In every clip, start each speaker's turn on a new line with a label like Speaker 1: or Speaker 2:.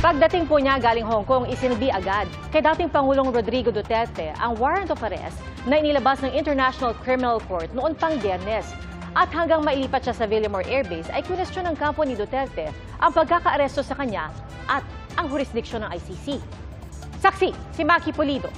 Speaker 1: Pagdating po niya galing Hong Kong, isinbi agad kay dating Pangulong Rodrigo Duterte ang warrant of arrest na inilabas ng International Criminal Court noon pang Biyernes. At hanggang mailipat siya sa Villamor Air Base ay kwestiyon ng kampo ni Duterte ang pagkakaaresto sa kanya at ang jurisdiksyon ng ICC. Saksi, si Maki Pulido.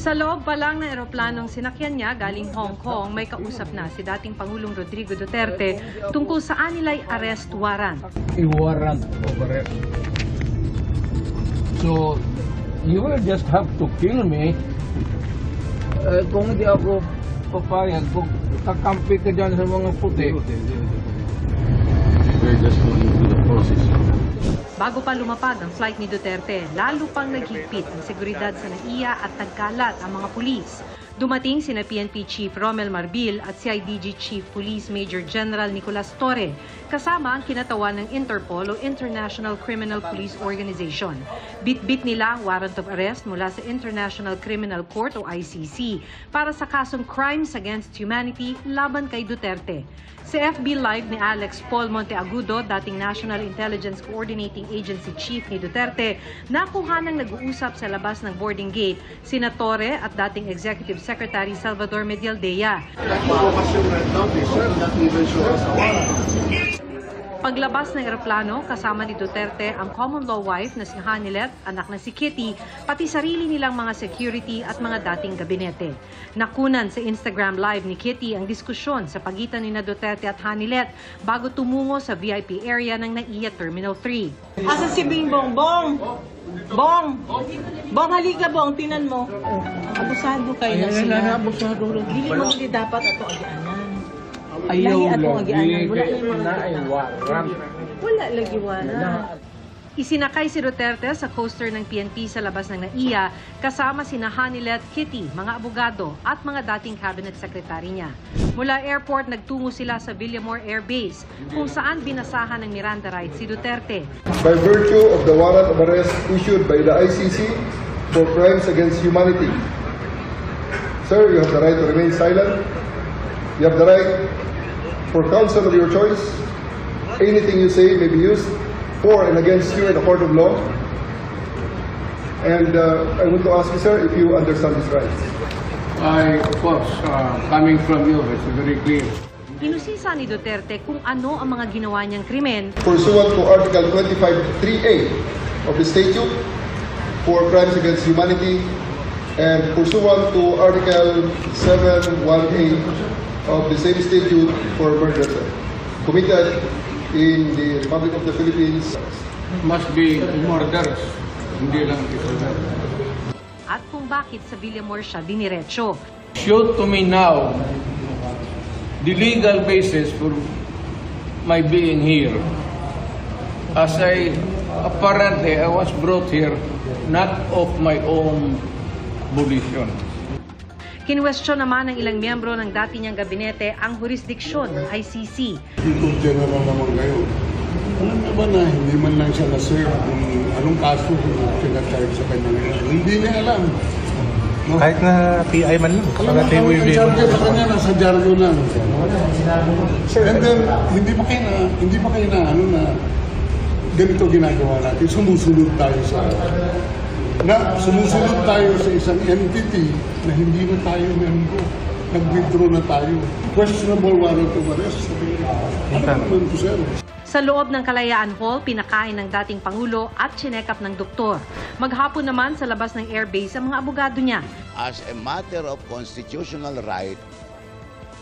Speaker 2: Sa loob pa lang ng eroplanong sinakyan niya galing Hong Kong, may kausap na si dating Pangulong Rodrigo Duterte tungkol saan nila'y arrest warrant.
Speaker 3: A warrant of arrest. So, you will just have to kill me. Kung hindi ako papayag, kung kakampi ka dyan sa mga puti.
Speaker 4: We're just going through the process.
Speaker 2: Bago pa lumapag ang flight ni Duterte, lalo pang naghigpit ang seguridad sa NAIA at nagkalat ang mga pulis. Dumating sina PNP Chief Romel Marbil at CIDG Chief Police Major General Nicolas Torre, kasama ang kinatawan ng Interpol o International Criminal Police Organization. Bit-bit nila ang warrant of arrest mula sa International Criminal Court o ICC para sa kasong Crimes Against Humanity laban kay Duterte. Sa FB Live ni Alex Paul Monteagudo, dating National Intelligence Coordinating Agency Chief ni Duterte, nakuha ng nag-uusap sa labas ng boarding gate sina Torre at dating Executive Secretary Salvador Medialdea. Paglabas ng eroplano, kasama ni Duterte ang common law wife na si Hanilet, anak na si Kitty, pati sarili nilang mga security at mga dating gabinete. Nakunan sa Instagram Live ni Kitty ang diskusyon sa pagitan ni Duterte at Hanilet bago tumungo sa VIP area ng NAIA Terminal 3.
Speaker 5: Asa si Bingbong? Bong! Bong! Bong, halika Bong, tinan mo. Abusado kayo na sila. Dili mo hindi dapat ato agianan.
Speaker 3: Ayaw
Speaker 5: lagi.
Speaker 2: Wala lagi warrant. Isinakay si Duterte sa coaster ng PNP sa labas ng NAIA kasama sina Hanilet, Kitty, mga abogado at mga dating cabinet secretary niya. Mula airport, nagtungo sila sa Villamor Air Base kung saan binasahan ng Miranda rights si Duterte.
Speaker 6: By virtue of the warrant of arrest issued by the ICC for crimes against humanity. Sir, you have the right to remain silent. You have the right for counsel of your choice. Anything you say may be used for and against you in a court of law. And I want to ask you, sir, if you understand these rights.
Speaker 3: Of course, coming from you, it's very clear.
Speaker 2: Inusisa ni Duterte kung ano ang mga ginawa niyang krimen.
Speaker 6: Pursuant to Article 25(3)(a) of the statute for crimes against humanity and pursuant to Article 7(1)(a) of the same statute for murder committed in the Republic of the Philippines.
Speaker 3: Must be murderers, hindi lang ito.
Speaker 2: At kung bakit sa Villamor siya diniretso.
Speaker 3: Show to me now the legal basis for my being here. As apparently I was brought here not of my own volition.
Speaker 2: Kinwestiyon naman ng ilang miyembro ng dati niyang gabinete ang jurisdiksyon ng ICC.
Speaker 4: Ikot general naman ngayon. Alam niya ba na hindi man lang siya na-serve kung anong kaso pinag-charge sa kanya ngayon? Hindi niya alam. No?
Speaker 7: Kahit na PI man lang.
Speaker 4: Alam mo, ang in-charge sa kanya nasa Jargo lang. And then, hindi pa kayo na ganito ginagawa natin. Sumusunod tayo sa isang entity na hindi na tayo member. Nag-withdraw na tayo. Questionable warrant of arrest. Ano naman po, sir?
Speaker 2: Sa loob ng Kalayaan Hall, pinakain ng dating Pangulo at chinekap ng doktor. Maghapon naman sa labas ng airbase ang mga abogado niya.
Speaker 8: As a matter of constitutional right,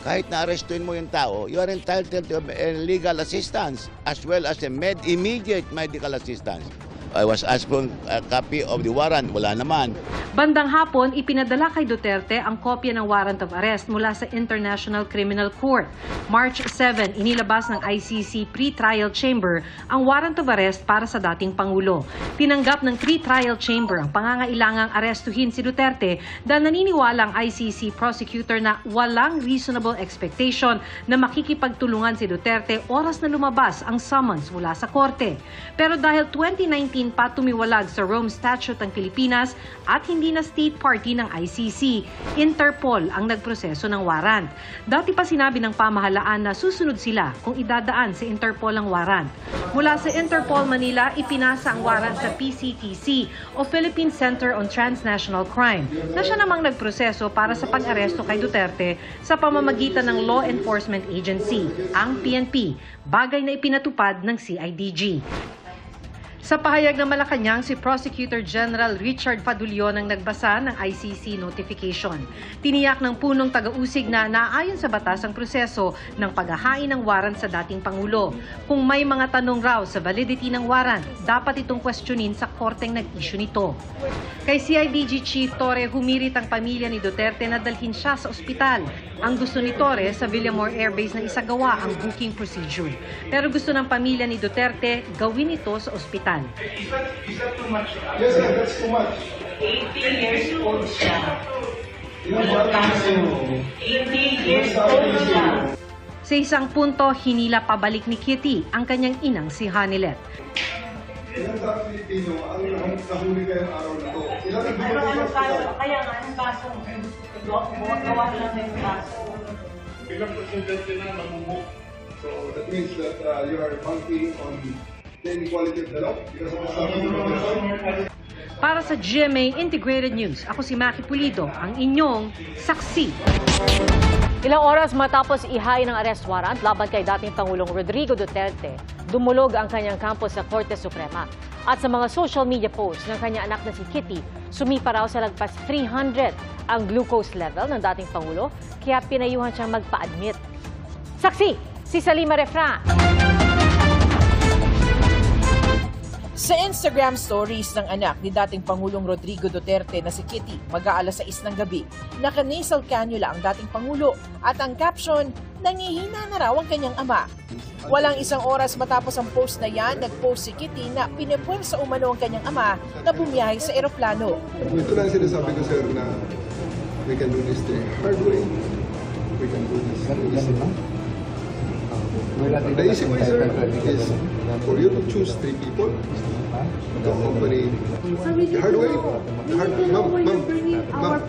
Speaker 8: kahit na-arrestuin mo yung tao, you are entitled to legal assistance as well as immediate medical assistance. I was asked for a copy of the warrant. Wala naman.
Speaker 2: Bandang hapon, ipinadala kay Duterte ang kopya ng warrant of arrest mula sa International Criminal Court. March 7, inilabas ng ICC pre-trial chamber ang warrant of arrest para sa dating Pangulo. Tinanggap ng pre-trial chamber ang pangangailangang arestuhin si Duterte dahil naniniwala ang ICC prosecutor na walang reasonable expectation na makikipagtulungan si Duterte oras na lumabas ang summons mula sa korte. Pero dahil 2019 2019 pa tumiwalag sa Rome Statute ng Pilipinas at hindi na state party ng ICC. Interpol ang nagproseso ng warrant. Dati pa sinabi ng pamahalaan na susunod sila kung idadaan sa Interpol ang warrant. Mula sa Interpol Manila, ipinasa ang warrant sa PCTC o Philippine Center on Transnational Crime na siya namang nagproseso para sa pag-aresto kay Duterte sa pamamagitan ng Law Enforcement Agency, ang PNP, bagay na ipinatupad ng CIDG. Sa pahayag ng Malacanang, si Prosecutor General Richard Padulyon ang nagbasa ng ICC notification. Tiniyak ng punong taga-usig na naayon sa batas ang proseso ng paghahain ng warrant sa dating Pangulo. Kung may mga tanong raw sa validity ng warrant, dapat itong questionin sa korteng nag-issue nito. Kay CIDG Chief Torre, humirit ang pamilya ni Duterte na dalhin siya sa ospital. Ang gusto ni Torre sa Villamor Air Base na isagawa ang booking procedure. Pero gusto ng pamilya ni Duterte gawin ito sa ospital.
Speaker 6: Is that too much? Yes, sir, that's too much.
Speaker 5: 80 years old siya.
Speaker 6: Kaso,
Speaker 5: 80 years old siya.
Speaker 2: Sa isang punto, hinila pabalik ni Kitty ang kanyang inang si Hanilet.
Speaker 6: ilang sa Pilipino ang nahuli ngayong araw na to? Ilang ang
Speaker 5: Pero
Speaker 6: dumating
Speaker 5: ano
Speaker 6: sa
Speaker 5: kaso,
Speaker 6: ospital?
Speaker 5: kaya nga, anong kaso? Gawa lang na yung kaso.
Speaker 6: Ilang presidente na namumuk. So that means that you are banking on the inequality of the law because of the statute of limitations.
Speaker 2: Para sa GMA Integrated News, ako si Maki Pulido, ang inyong saksi.
Speaker 1: Ilang oras matapos ihain ng arrest warrant laban kay dating Pangulong Rodrigo Duterte, dumulog ang kanyang kampo sa Korte Suprema. At sa mga social media posts ng kanyang anak na si Kitty, sumipa raw sa lagpas 300 ang glucose level ng dating Pangulo, kaya pinayuhan siyang magpa-admit. Saksi, si Salima Refran.
Speaker 7: Sa Instagram stories ng anak ni dating Pangulong Rodrigo Duterte na si Kitty, mag-aalas 6 ng gabi, naka-nasal cannula ang dating Pangulo at ang caption, nangihina na raw ang kanyang ama. Walang isang oras matapos ang post na yan, nag-post si Kitty na pinipwersa umano ang kanyang ama na bumiyahe sa eroplano.
Speaker 6: Ito lang sinasabi ko, sir, na we can do this the hard way. We can do this easy. The easy way, sir, is for you to choose 3 people to accompany the hard way. Ma'am,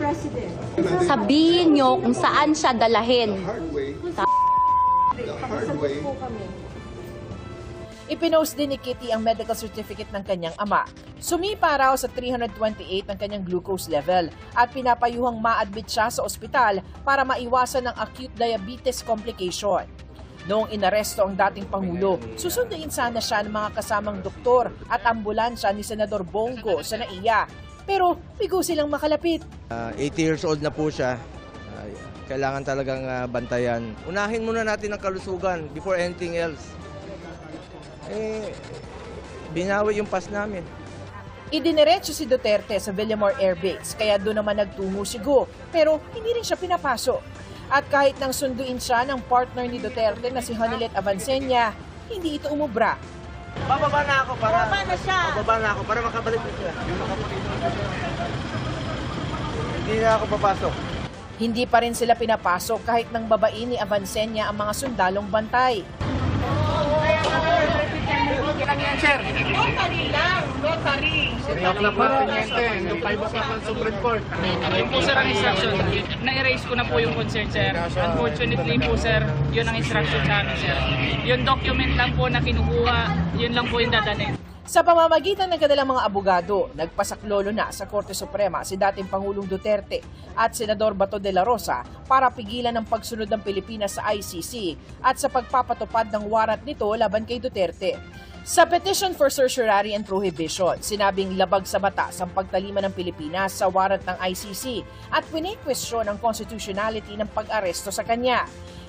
Speaker 9: Sabihin nyo kung saan siya dalahin.
Speaker 6: the hard way.
Speaker 7: Ipinost din ni Kitty ang medical certificate ng kanyang ama. Sumipa raw sa 328 ang kanyang glucose level at pinapayuhang ma-admit siya sa ospital para maiwasan ng acute diabetes complication. Noong inaresto ang dating Pangulo, susunduin sana siya ng mga kasamang doktor at ambulansya ni Senador Bongo sa NAIA. Pero bigo silang makalapit.
Speaker 10: 80 years old na po siya. Kailangan talagang bantayan. Unahin muna natin ang kalusugan before anything else. Binawi yung pass namin.
Speaker 7: Idiniretso si Duterte sa Villamor Air Base, kaya doon naman nagtungo si Go. Pero hindi rin siya pinapasok. At kahit nang sunduin siya ng partner ni Duterte na si Hanilet Avancenia, hindi ito umubra.
Speaker 10: Bababa na ako para makabalik na siya. Hindi na ako papasok.
Speaker 7: Hindi pa rin sila pinapasok kahit nang babain ni Avancenia ang mga sundalong bantay.
Speaker 11: Yun po sir ang instruction. Na-erase ko na po yung concern sir. Unfortunately po sir, yun ang instruction namin sir. Yung document lang po na kinukuha, yun lang po yung dadalhin.
Speaker 7: Sa pamamagitan ng kanilang mga abogado, nagpasaklolo na sa Korte Suprema si dating Pangulong Duterte at Senador Bato de la Rosa para pigilan ang pagsunod ng Pilipinas sa ICC at sa pagpapatupad ng warrant nito laban kay Duterte. Sa Petition for Certiorari and Prohibition, sinabing labag sa batas ang pagtalima ng Pilipinas sa warrant ng ICC at pinikwestiyon ang constitutionality ng pag-aresto sa kanya.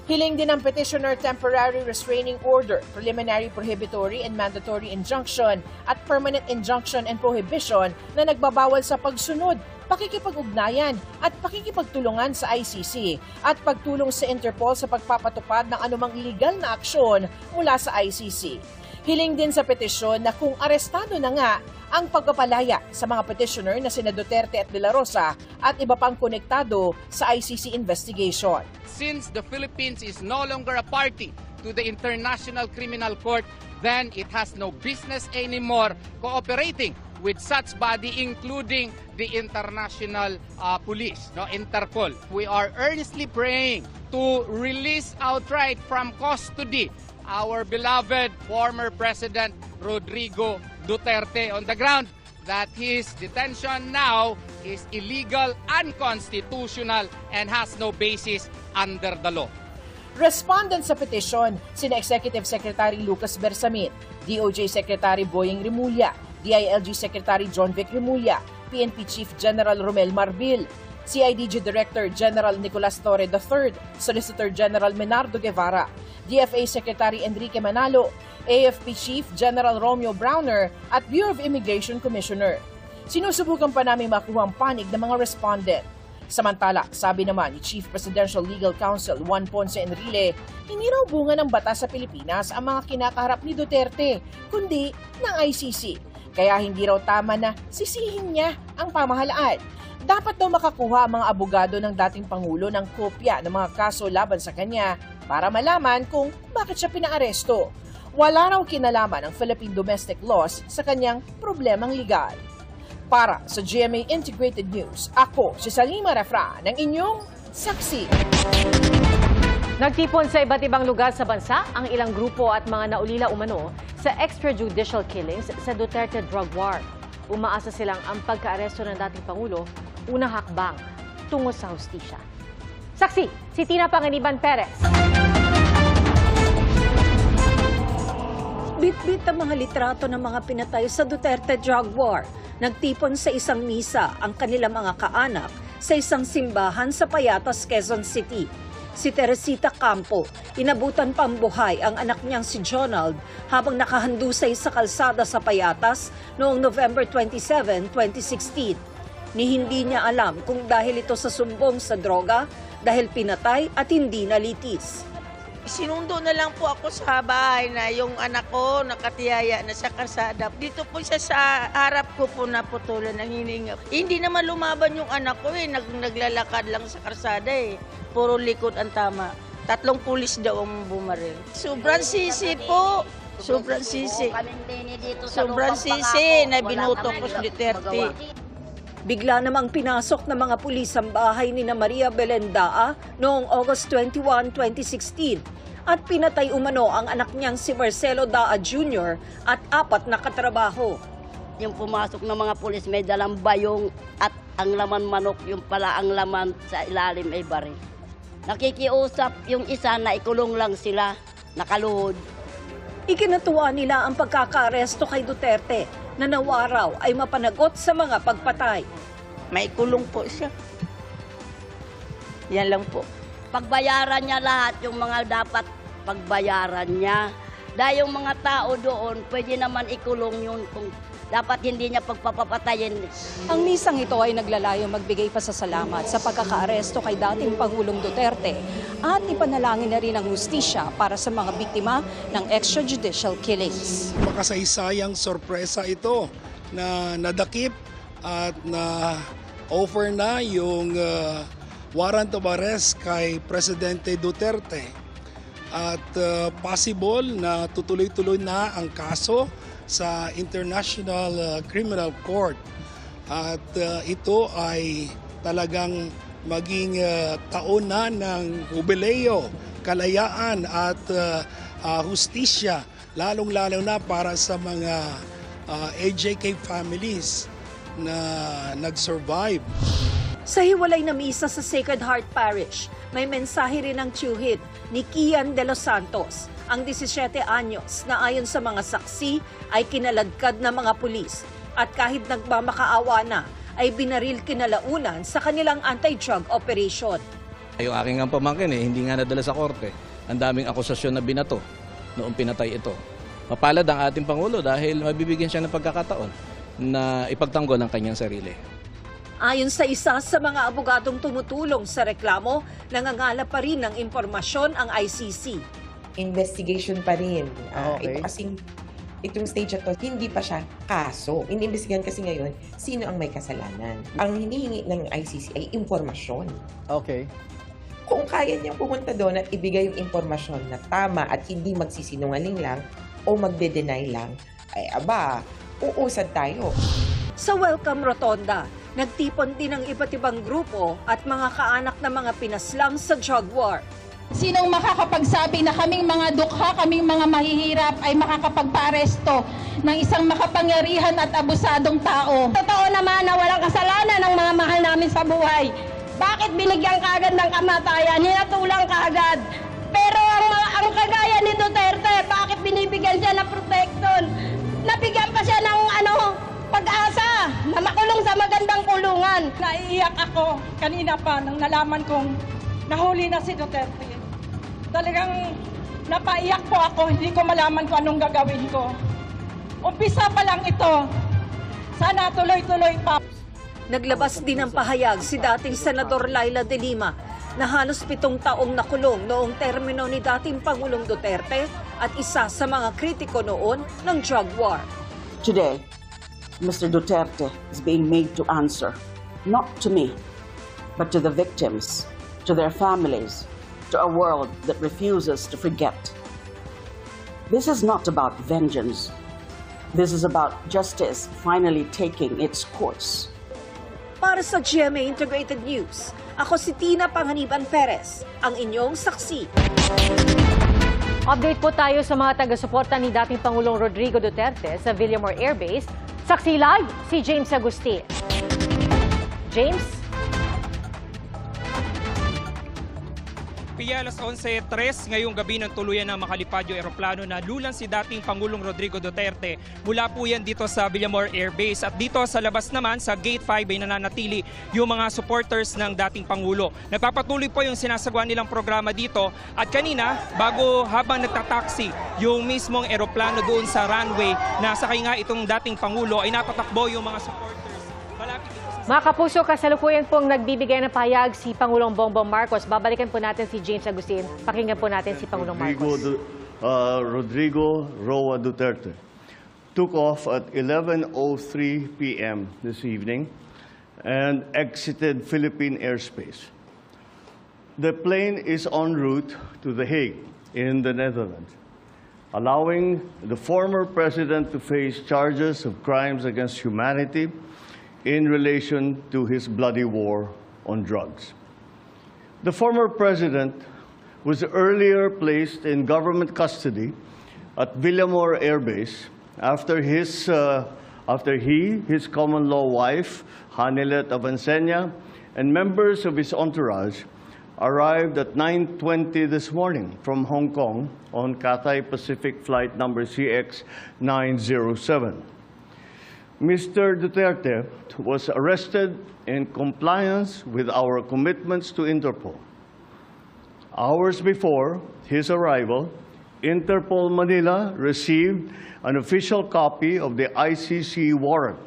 Speaker 7: Hiling din ng petitioner temporary restraining order, preliminary prohibitory and mandatory injunction at permanent injunction and prohibition na nagbabawal sa pagsunod, pakikipag-ugnayan at pakikipagtulungan sa ICC at pagtulong sa Interpol sa pagpapatupad ng anumang legal na aksyon mula sa ICC. Hiling din sa petisyon na kung arestado na nga ang pagpapalaya sa mga petitioner na sina Duterte at De La Rosa at iba pang konektado sa ICC investigation.
Speaker 12: Since the Philippines is no longer a party to the International Criminal Court, then it has no business anymore cooperating with such body, including the international police, Interpol. We are earnestly praying to release outright from custody our beloved former President Rodrigo Duterte on the ground that his detention now is illegal, unconstitutional, and has no basis under the law.
Speaker 7: Respondent sa petisyon, sina Executive Secretary Lucas Bersamin, DOJ Secretary Boying Rimulya, DILG Secretary John Vic Rimulya, PNP Chief General Romel Marbil, CIDG Director General Nicolas Torre III, Solicitor General Menardo Guevara, DFA Secretary Enrique Manalo, AFP Chief General Romeo Browner at Bureau of Immigration Commissioner. Sinusubukan pa namin makuha ang panig ng mga respondent. Samantala, sabi naman ni Chief Presidential Legal Counsel Juan Ponce Enrile, hindi raw bunga ng batas sa Pilipinas ang mga kinakaharap ni Duterte, kundi ng ICC. Kaya hindi raw tama na sisihin niya ang pamahalaan. Dapat daw makakuha ang mga abogado ng dating Pangulo ng kopya ng mga kaso laban sa kanya para malaman kung bakit siya pinaaresto. Wala raw kinalaman ang Philippine domestic laws sa kanyang problemang legal. Para sa GMA Integrated News, ako si Salima Refra ng inyong saksi.
Speaker 1: Nagtipon sa iba't ibang lugar sa bansa ang ilang grupo at mga naulila umano sa extrajudicial killings sa Duterte drug war. Umaasa silang ang pagkaaresto ng dating Pangulo, unang hakbang tungo sa hustisya. Saksi, si Tina Panganiban Perez.
Speaker 13: Bit-bit ang mga litrato ng mga pinatay sa Duterte drug war. Nagtipon sa isang misa ang kanilang mga kaanak sa isang simbahan sa Payatas, Quezon City. Si Teresita Campo, inabutan pang buhay ang anak niyang si Jonald habang nakahandusay sa kalsada sa Payatas noong November 27, 2016. Ni hindi niya alam kung dahil ito sa sumbong sa droga, dahil pinatay at hindi nalitis.
Speaker 5: Sinundo na lang po ako sa bahay na yung anak ko nakatiyaya na sa kalsada. Dito po siya sa harap ko po naputulan ng hininga. Hindi naman lumaban yung anak ko naglalakad lang sa kalsada Puro likod ang tama. 3 pulis daw ang bumaril. Sobrang sisi po. Sobrang sisi. Sobrang sisi na binuto ko si Duterte.
Speaker 13: Bigla namang pinasok ng mga pulis ang bahay ni Maria Belendaa noong August 21, 2016 at pinatay umano ang anak niyang si Marcelo Daa Jr. at 4 na katrabaho.
Speaker 14: Yung pumasok ng mga pulis may dalang bayong at ang laman manok, yung pala ang laman sa ilalim ay baril. Nakikiusap yung isa na ikulong lang sila, nakaluhod.
Speaker 13: Ikinatuwa nila ang pagkakaaresto kay Duterte na nawaraw ay mapanagot sa mga pagpatay.
Speaker 5: May kulong po siya. Yan lang po.
Speaker 14: Pagbayaran niya lahat yung mga dapat pagbayaran niya. Dahil yung mga tao doon, pwede naman ikulong yun kung dapat hindi niya pagpapatayin.
Speaker 13: Ang misang ito ay naglalayo magbigay pasasalamat sa pagkakaaresto kay dating Pangulong Duterte at ipanalangin na rin ang hustisya para sa mga biktima ng extrajudicial killings.
Speaker 15: Makasaysayang sorpresa ito na nadakip at na offer na yung warrant of arrest kay Presidente Duterte at possible na tutuloy-tuloy na ang kaso sa International Criminal Court at ito ay talagang maging taon na ng jubileo, kalayaan at hustisya lalong-lalo na para sa mga AJK families na nag-survive.
Speaker 13: Sa hiwalay na misa sa Sacred Heart Parish, may mensahe rin ng tiyuhid ni Kian de los Santos, ang 17 anyos na ayon sa mga saksi ay kinaladkad ng mga pulis at kahit nagmamakaawa na ay binaril kinalaunan sa kanilang anti-drug operation.
Speaker 16: Yung aking ang pamangkin hindi nga nadala sa korte. Ang daming akusasyon na binato noong pinatay ito. Mapalad ang ating Pangulo dahil mabibigyan siya ng pagkakataon na ipagtanggol ang kanyang sarili.
Speaker 13: Ayon sa isa sa mga abogadong tumutulong sa reklamo, nangangalap pa rin ng impormasyon ang ICC.
Speaker 17: Investigation pa rin. Ito kasing itong stage ito, hindi pa siya kaso. Iniimbestigahan kasi ngayon sino ang may kasalanan. Ang hinihingi ng ICC ay impormasyon.
Speaker 18: Okay.
Speaker 17: Kung kaya niyang pumunta doon at ibigay yung impormasyon na tama at hindi magsisinungaling lang o magde-deny lang, ay aba, uusad tayo.
Speaker 13: Sa Welcome Rotonda, nagtipon din ang iba't ibang grupo at mga kaanak na mga pinaslang sa drug war.
Speaker 18: Sinong makakapagsabi na kaming mga dukha, kaming mga mahihirap ay makakapagpa-aresto ng isang makapangyarihan at abusadong tao? Totoo naman na walang kasalanan ng mga mahal namin sa buhay. Bakit binigyan kaagad ng kamatayan? Hinatulang kaagad. Pero ang kagaya ni Duterte, bakit binibigyan siya ng protection? Nabigyan pa siya ng pag-asa na makulong sa magandang kulungan.
Speaker 19: Naiiyak ako kanina pa nang nalaman kong nahuli na si Duterte. Talagang napaiyak po ako, hindi ko malaman kung anong gagawin ko. Umpisa pa lang ito. Sana tuloy-tuloy pa.
Speaker 13: Naglabas din ng pahayag si dating Senador Laila de Lima na halos 7 taong nakulong noong termino ni dating Pangulong Duterte at isa sa mga kritiko noon ng drug war.
Speaker 20: Today, Mr. Duterte is being made to answer, not to me, but to the victims, to their families, to a world that refuses to forget. This is not about vengeance. This is about justice finally taking its course.
Speaker 13: Para sa GMA Integrated News, ako si Tina Panganiban Perez, ang inyong saksi.
Speaker 1: Update po tayo sa mga taga-suporta ni dating Pangulong Rodrigo Duterte sa Villamor Air Base. Saksi live si James Agustin. James?
Speaker 21: Alas 11:03 ngayong gabi ng tuluyan ng makalipad yung eroplano na lulan si dating Pangulong Rodrigo Duterte. Mula po yan dito sa Villamor Air Base. At dito sa labas naman, sa Gate 5 ay nananatili yung mga supporters ng dating Pangulo. Nagpapatuloy po yung sinasagawa nilang programa dito. At kanina, habang nagtataksi yung mismong eroplano doon sa runway na sakay nga itong dating Pangulo, ay napatakbo yung mga supporters.
Speaker 1: Mga kapuso, kasalukuyan pong nagbibigay ng pahayag si Pangulong Bongbong Marcos. Babalikan po natin si James Agustin. Pakinggan po natin si Pangulong Marcos.
Speaker 22: Rodrigo Roa Duterte took off at 11:03 p.m. this evening and exited Philippine airspace. The plane is en route to The Hague in the Netherlands, allowing the former president to face charges of crimes against humanity in relation to his bloody war on drugs. The former president was earlier placed in government custody at Villamor Air Base after his common law wife, Hanilet Avancenia, and members of his entourage arrived at 9:20 this morning from Hong Kong on Cathay Pacific flight number CX-907. Mr. Duterte was arrested in compliance with our commitments to Interpol. Hours before his arrival, Interpol Manila received an official copy of the ICC warrant.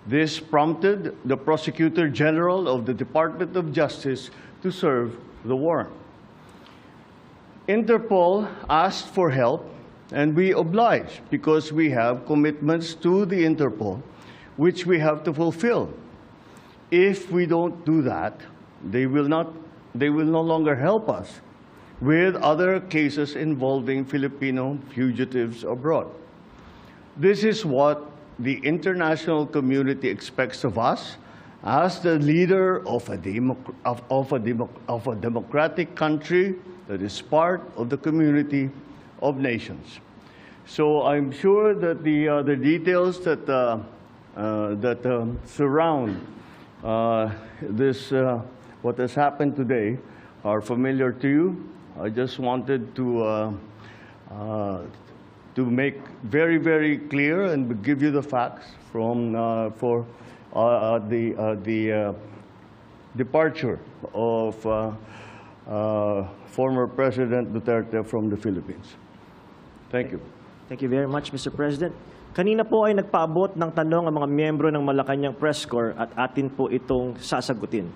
Speaker 22: This prompted the Prosecutor General of the Department of Justice to serve the warrant. Interpol asked for help, and we oblige because we have commitments to the Interpol, which we have to fulfill. If we don't do that, they will no longer help us with other cases involving Filipino fugitives abroad. This is what the international community expects of us as the leader of a democratic country that is part of the community of nations. So I'm sure that the details that surround what has happened today are familiar to you. I just wanted to make very, very clear and give you the facts for the departure of former President Duterte from the Philippines. Thank you.
Speaker 23: Thank you very much, Mr. President. Kanina po ay nagpaabot ng tanong ang mga miyembro ng Malacanang Press Corps at atin po itong sasagutin.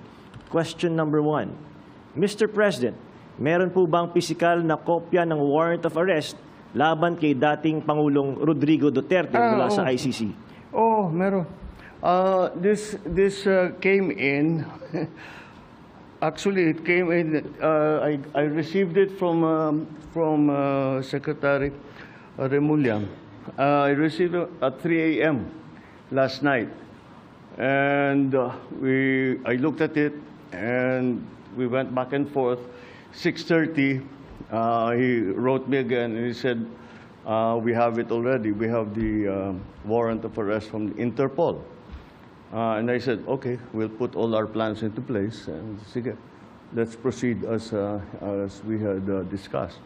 Speaker 23: Question number 1. Mr. President, meron po bang pisikal na kopya ng warrant of arrest laban kay dating Pangulong Rodrigo Duterte mula sa ICC?
Speaker 22: Oh, meron. This came in Actually, it came in. I received it from Secretary Remulla. I received it at 3 a.m. last night, and I looked at it, and we went back and forth. 6:30, he wrote me again, and he said, "We have it already. We have the warrant of arrest from Interpol." And I said, okay, we'll put all our plans into place, and sige, let's proceed as we had discussed.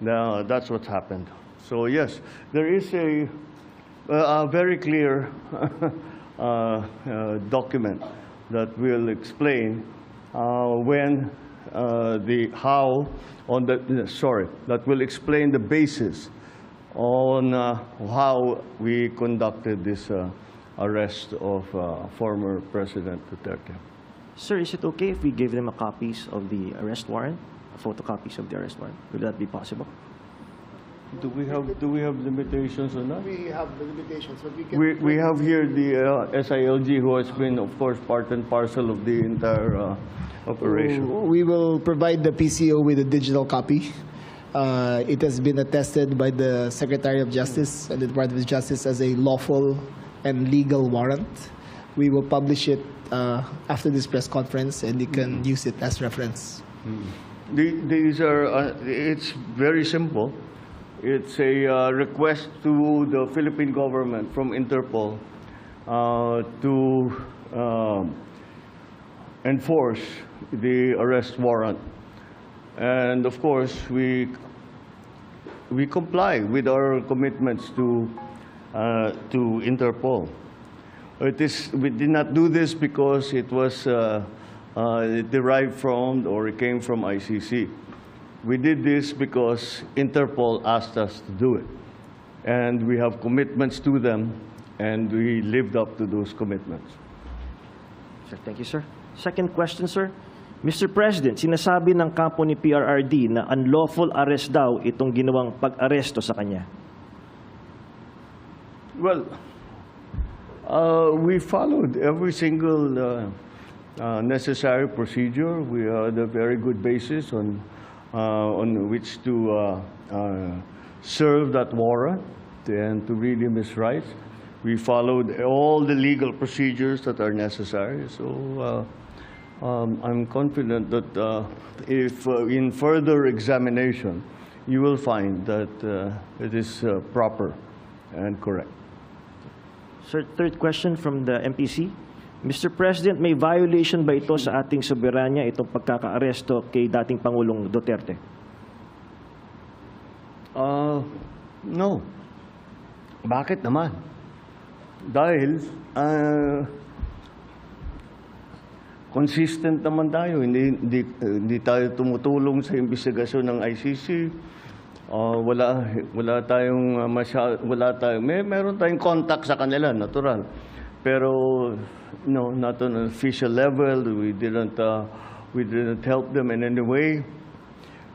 Speaker 22: Now, that's what happened. So yes, there is a very clear document that will explain that will explain the basis on how we conducted this arrest of former President Duterte.
Speaker 23: Sir, is it okay if we give them copies of the arrest warrant, photocopies of the arrest warrant? Would that be possible?
Speaker 22: Do we have limitations on that?
Speaker 3: We have the limitations, but we can.
Speaker 22: We have here the SILG, who has been, of course, part and parcel of the entire operation.
Speaker 3: We will provide the PCO with a digital copy. It has been attested by the Secretary of Justice and the Department of Justice as a lawful and legal warrant. We will publish it after this press conference, and you can use it as reference.
Speaker 22: These are, it's very simple. It's a request to the Philippine government from Interpol to enforce the arrest warrant. And of course, we comply with our commitments to Interpol. We did not do this because it was derived from or it came from ICC. We did this because Interpol asked us to do it. And we have commitments to them, and we lived up to those commitments.
Speaker 23: Sir, thank you, sir. Second question, sir. Mr. President, sinasabi ng kampo ni PRRD na unlawful arrest daw itong ginawang pag-aresto sa kanya.
Speaker 22: Well, we followed every single necessary procedure. We had a very good basis on which to serve that warrant and to read him his rights. We followed all the legal procedures that are necessary. So I'm confident that if in further examination, you will find that it is proper and correct.
Speaker 23: Sir, third question from the MPC. Mr. President, may violation ba ito sa ating soberanya, itong pagkaka-aresto kay dating Pangulong Duterte?
Speaker 22: No. Bakit naman? Dahil consistent naman tayo. Hindi tayo tumutulong sa investigasyon ng ICC. Meron tayong contact sa kanila, natural. Pero no, not on an official level. We didn't help them in any way.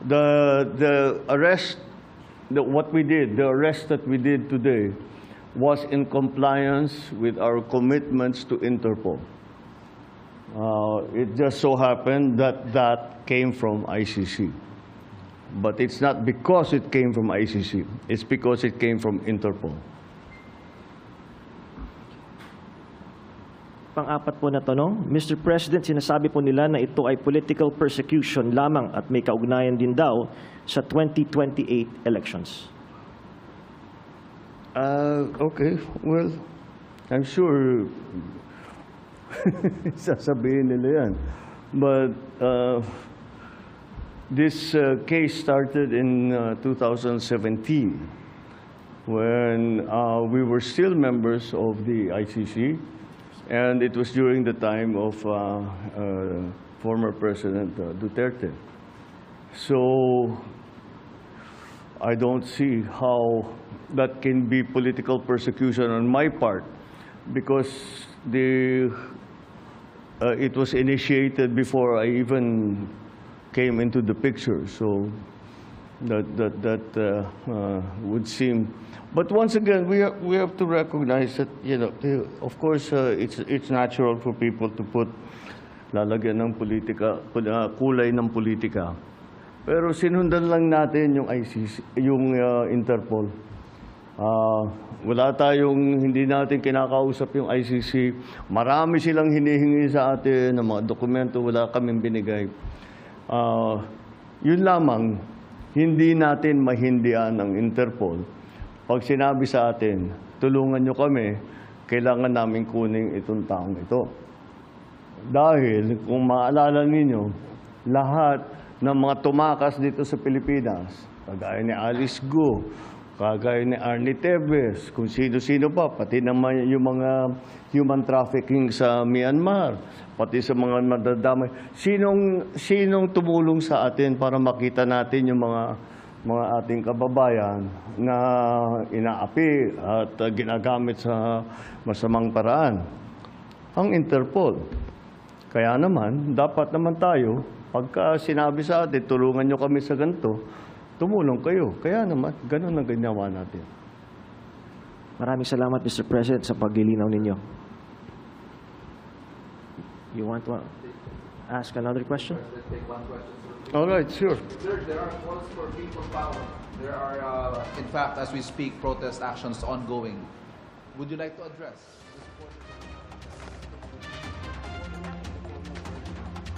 Speaker 22: The arrest that we did today was in compliance with our commitments to Interpol. It just so happened that that came from ICC. But it's not because it came from ICC. It's because it came from Interpol.
Speaker 23: Pang-apat po na tanong, Mr. President, sinasabi po nila na ito ay political persecution lamang at may kaugnayan din daw sa 2028 elections.
Speaker 22: Okay, well, I'm sure sasabihin nila yan. But this case started in 2017 when we were still members of the ICC. And it was during the time of former President Duterte. So I don't see how that can be political persecution on my part, because it was initiated before I even came into the picture. So that would seem. But once again, we have to recognize that, of course, it's natural for people to put lalagyan ng kulay ng politika. Pero sinundan lang natin yung ICC, yung Interpol. Hindi natin kinakausap yung ICC. Marami silang hinihingi sa atin ng mga dokumento, wala kaming binigay. Yun lamang, hindi natin mahindian ang Interpol. Pag sinabi sa atin, tulungan nyo kami, kailangan namin kunin itong taong ito. Dahil, kung maalala ninyo, lahat ng mga tumakas dito sa Pilipinas, kagaya ni Alice Go, kagaya ni Arnie Tevez, kung sino-sino pa, pati naman yung mga human trafficking sa Myanmar, pati sa mga nadadamay. Sinong tumulong sa atin para makita natin yung mga ating kababayan na inaapi at ginagamit sa masamang paraan? Ang Interpol. Kaya naman, dapat naman tayo, pagka sinabi sa atin, tulungan nyo kami sa ganito, tumulong kayo. Kaya naman, ganun ang ginawa natin.
Speaker 23: Maraming salamat, Mr. President, sa paglilinaw ninyo. You want to ask another question?
Speaker 22: All right, sure.
Speaker 2: Sir, there are calls for people power. There are, in fact, as we speak, protest actions ongoing. Would you like to address this?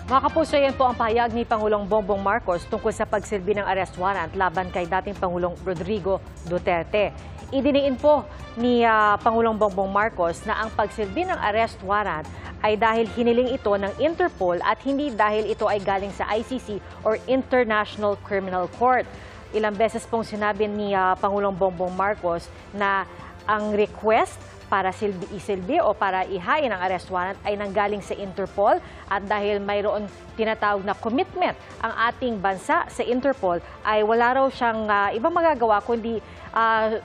Speaker 1: Mga kapuso, yan po ang pahayag ni Pangulong Bongbong Marcos tungkol sa pagsilbi ng arrest warrant laban kay dating Pangulong Rodrigo Duterte. Idiniin po ni Pangulong Bongbong Marcos na ang pagsilbi ng arrest warrant ay dahil hiniling ito ng Interpol at hindi dahil ito ay galing sa ICC or International Criminal Court. Ilang beses pong sinabi ni Pangulong Bongbong Marcos na ang request para isilbi o para ihain ang arrest warrant ay nanggaling sa Interpol at dahil mayroon tinatawag na commitment ang ating bansa sa Interpol ay wala raw siyang ibang magagawa kundi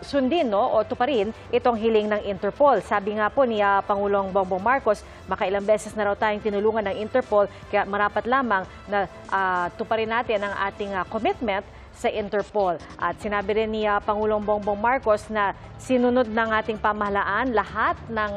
Speaker 1: sundin o tuparin itong hiling ng Interpol. Sabi nga po ni Pangulong Bongbong Marcos, makailang beses na raw tayong tinulungan ng Interpol kaya marapat lamang na tuparin natin ang ating commitment sa Interpol. At sinabi rin ni Pangulong Bongbong Marcos na sinunod ng ating pamahalaan lahat ng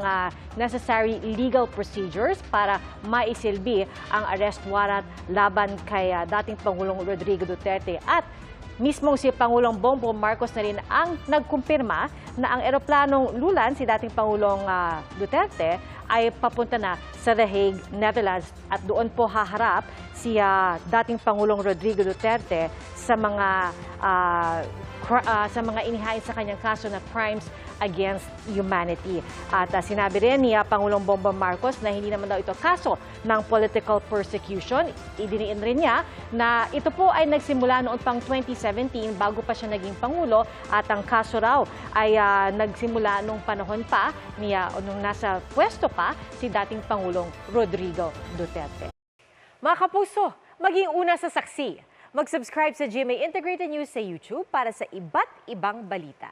Speaker 1: necessary legal procedures para maisilbi ang arrest warrant laban kay dating Pangulong Rodrigo Duterte. At mismong si Pangulong Bongbong Marcos na rin ang nagkumpirma na ang eroplanong lulan si dating Pangulong Duterte ay papunta na sa The Hague, Netherlands at doon po haharap si dating Pangulong Rodrigo Duterte sa mga inihain sa kanyang kaso na crimes against humanity. At sinabi rin ni Pangulong Bongbong Marcos na hindi naman daw ito kaso ng political persecution. Idiniin rin niya na ito po ay nagsimula noon pang 2017 bago pa siya naging Pangulo at ang kaso raw ay nagsimula nung panahon pa nung nasa pwesto pa si dating Pangulong Rodrigo Duterte. Mga kapuso, maging una sa saksi. Mag-subscribe sa GMA Integrated News sa YouTube para sa iba't ibang balita.